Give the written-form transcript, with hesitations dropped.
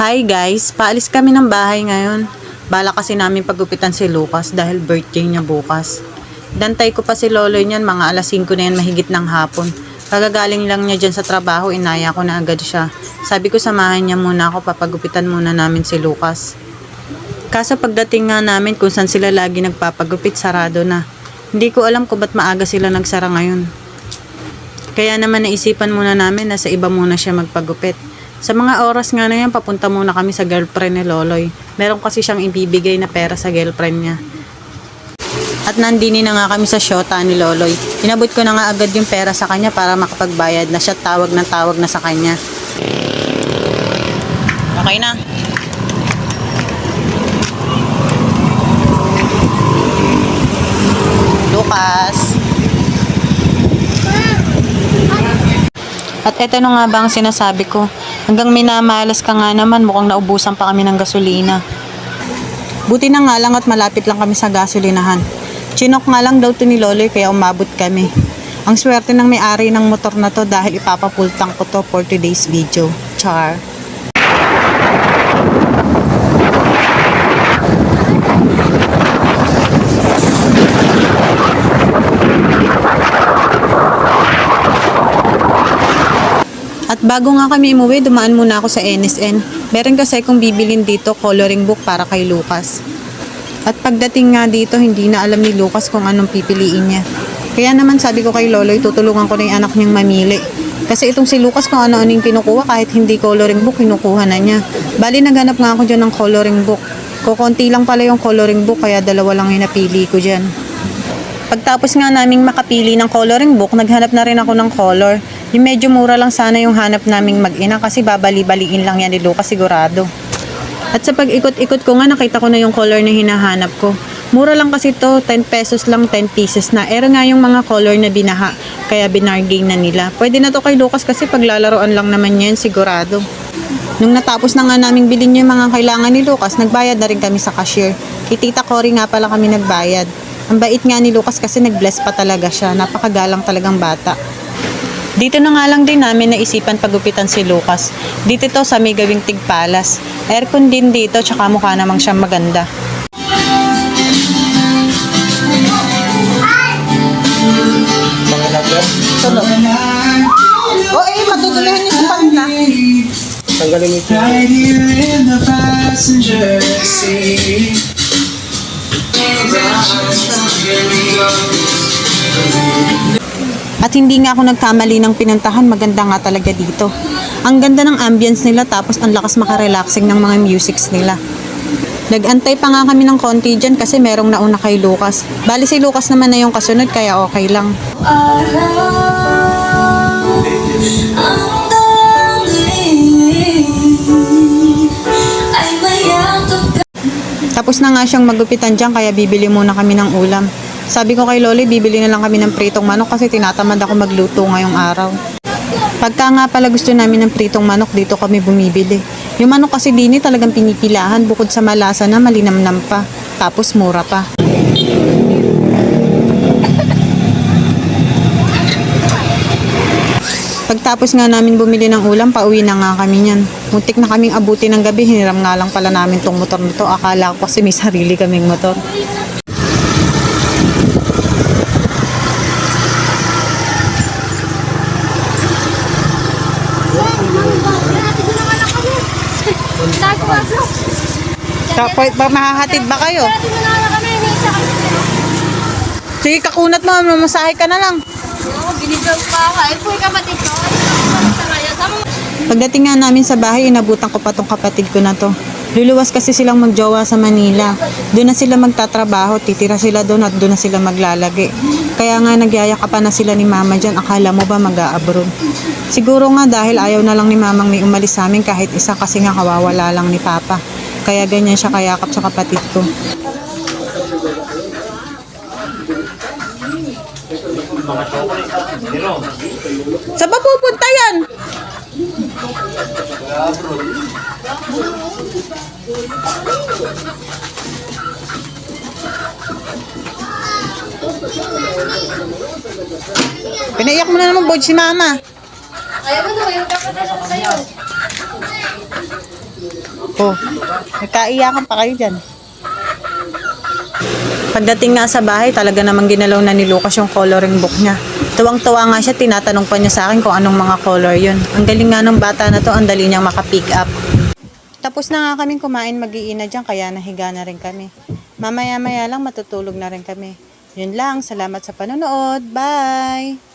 Hi guys, paalis kami ng bahay ngayon. Bala kasi namin pagupitan si Lucas dahil birthday niya bukas. Dantay ko pa si Loloy niyan, mga alas 5 na yan mahigit ng hapon. Kagagaling lang niya dyan sa trabaho, inaya ko na agad siya. Sabi ko samahan niya muna ako, papagupitan muna namin si Lucas. Kaso pagdating nga namin kung saan sila lagi nagpapagupit, sarado na. Hindi ko alam kung ba't maaga sila nagsara ngayon. Kaya naman naisipan muna namin na sa iba muna siya magpagupit. Sa mga oras nga na yan, papunta muna kami sa girlfriend ni Loloy. Meron kasi siyang ibibigay na pera sa girlfriend niya. At nandini na nga kami sa syota ni Loloy. Inabot ko na nga agad yung pera sa kanya para makapagbayad na siya, tawag na sa kanya. Okay na. Lucas. At eto na nga ba ang sinasabi ko. Hanggang minamalas ka nga naman, mukhang naubusan pa kami ng gasolina. Buti na nga lang at malapit lang kami sa gasolinahan. Chinok nga lang daw to ni Loloy kaya umabot kami. Ang swerte ng may-ari ng motor na to dahil ipapapultang ko to for today's video. Char. At bago nga kami umuwi, dumaan muna ako sa NSN. Meron kasi akong bibilin dito, coloring book para kay Lucas. At pagdating nga dito, hindi na alam ni Lucas kung anong pipiliin niya. Kaya naman sabi ko kay Loloy, tutulungan ko na yung anak niyang mamili. Kasi itong si Lucas kung ano-ano yung kinukuha, kahit hindi coloring book, kinukuha na niya. Bali, naghanap nga ako dyan ng coloring book. Kukunti lang pala yung coloring book, kaya dalawa lang yung napili ko dyan. Pagtapos nga naming makapili ng coloring book, naghanap na rin ako ng color. Yung medyo mura lang sana yung hanap naming mag-ina kasi babali-baliin lang yan ni Lucas sigurado. At sa pag-ikot-ikot ko nga nakita ko na yung color na hinahanap ko. Mura lang kasi to, 10 pesos lang, 10 pieces na. Ero nga yung mga color na binaha, kaya binargain na nila. Pwede na to kay Lucas kasi paglalaroan lang naman yan sigurado. Nung natapos na nga naming bilhin yung mga kailangan ni Lucas, nagbayad na rin kami sa cashier. Kay Tita Cory nga pala kami nagbayad. Ang bait nga ni Lucas kasi nag-bless pa talaga siya. Napakagalang talagang bata. Dito na nga lang din namin naisipan pagupitan si Lucas. Dito to sa may gawing tigpalas. Aircon din dito, tsaka mukha namang siyang maganda. Tulog. Oh, matutuloy niyo sa panta. Tanggalin ito. At hindi nga ako nagkamali ng pinuntahan, maganda nga talaga dito. Ang ganda ng ambience nila tapos ang lakas makarelaxing ng mga musics nila. Nag-antay pa nga kami ng konti dyan kasi merong nauna kay Lucas. Bali si Lucas naman na yung kasunod kaya okay lang. Tapos na nga siyang magupitan dyan kaya bibili muna kami ng ulam. Sabi ko kay Loloy, bibili na lang kami ng pritong manok kasi tinatamad ako magluto ngayong araw. Pagka nga pala gusto namin ng pritong manok, dito kami bumibili. Yung manok kasi dini talagang pinipilahan bukod sa malasa na malinamnam pa. Tapos mura pa. Pagtapos nga namin bumili ng ulam, pauwi na nga kami niyan. Muntik na kaming abuti ng gabi, hiniram nga lang pala namin tong motor na to. Akala ko kasi may sarili kaming motor. Mahahatid ba kayo? Sige, kakunat mo, mamasahe ka na lang. Pagdating nga namin sa bahay, inabutan ko pa tong kapatid ko na to. Luluwas kasi silang magjowa sa Manila. Doon na sila magtatrabaho, titira sila doon at doon na sila maglalagi. Kaya nga nagyayakapan na sila ni mama dyan. Akala mo ba mag-a-abroad? Siguro nga dahil ayaw na lang ni mamang may umalis sa amin kahit isa kasi nga kawawala lang ni papa. Kaya ganyan siya kayakap sa kapatid ko. Saan ba pupunta yan? Pinaiyak mo na naman, Boyd, si mama. Ayaw mo daw, yung kakadala sa'yo. Oh, nagkaiyakan pa kayo dyan. Pagdating nga sa bahay, talaga namang ginalaw na ni Lucas yung coloring book niya. Tuwang-tuwa nga siya, tinatanong pa niya sa akin kung anong mga color yun. Ang galing nga ng bata na to, ang dali niyang makapick up. Tapos na nga kaming kumain mag-iina dyan, kaya nahiga na rin kami. Mamaya-maya lang matutulog na rin kami. Yun lang, salamat sa panonood. Bye!